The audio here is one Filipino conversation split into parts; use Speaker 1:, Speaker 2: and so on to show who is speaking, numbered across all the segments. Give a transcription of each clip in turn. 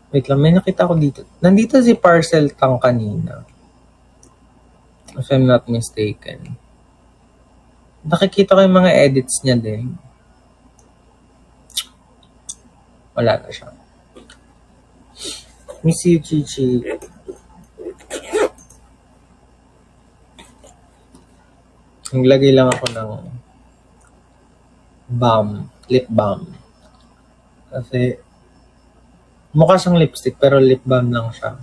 Speaker 1: Wait lang, may nakita ko dito. Nandito si Parcel Tang kanina. If I'm not mistaken. Nakikita ko yung mga edits niya din. Wala na siya. Miss you, Chichi. Naglagay lang ako ng lip balm. Kasi mukha siyang lipstick pero lip balm lang siya.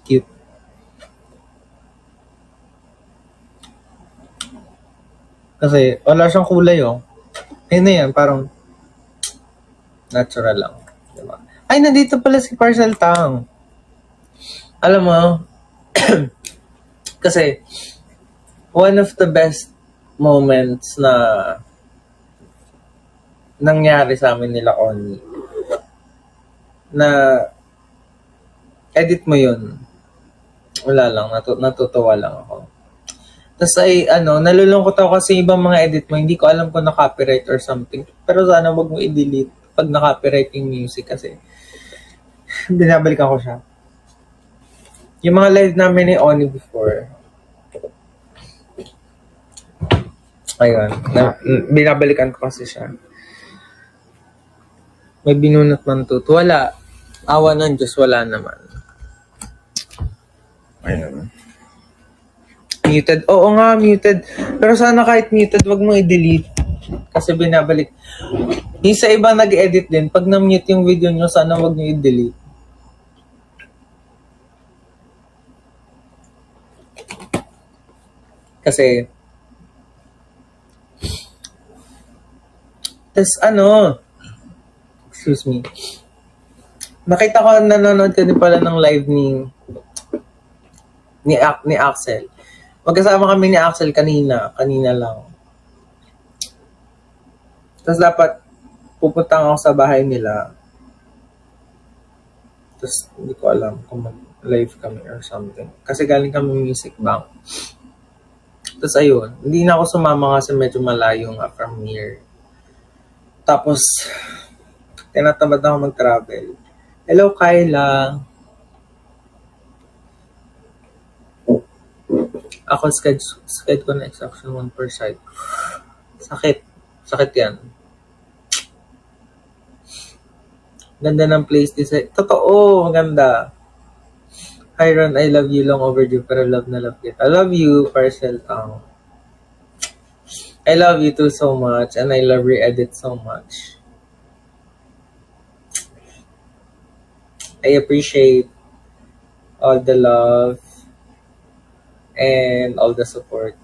Speaker 1: Cute. Kasi wala siyang kulay oh. Ayun na yan, parang natural lang. Diba? Ay, nandito pala si Parcel Tang. Alam mo, kasi one of the best moments na nangyari sa amin nila Oni na edit mo yun. Wala lang, natutuwa lang ako. Tapos ay, nalulungkot ako kasi ibang mga edit mo, hindi ko alam kung na-copyright or something. Pero sana wag mo i-delete pag na-copyright yung music kasi binabalikan ko siya. Yung mga live namin ni Oni before, ayun, binabalikan ko kasi siya. May binunot man to. Wala. Awa ng Diyos, wala naman. Ayun. Muted. Oo nga, muted. Pero sana kahit muted, wag mo i-delete. Kasi binabalik. Yung sa iba nag-edit din, pag na-mute yung video nyo, sana wag nyo i-delete. Kasi, excuse me. Nakita ko, nanonood ka din pala ng live ni Axel. Magkasama kami ni Axel kanina lang. Tapos dapat pupunta ako sa bahay nila. Tapos hindi ko alam kung mag-live kami or something. Kasi galing kami music bank. Tapos ayun, hindi na ako sumama kasi medyo malayo nga from here. Tapos, tinatamad ako mag-travel. Hello, Kyla. Ako, sked ko na extraction 1 per side. Sakit yan. Ganda ng place design. Totoo, maganda. Hi Ron, I love you, long overdue, pero love na love kita. I love you, Parcel Tang. I love you too so much, and I love re-edit so much. I appreciate all the love and all the support.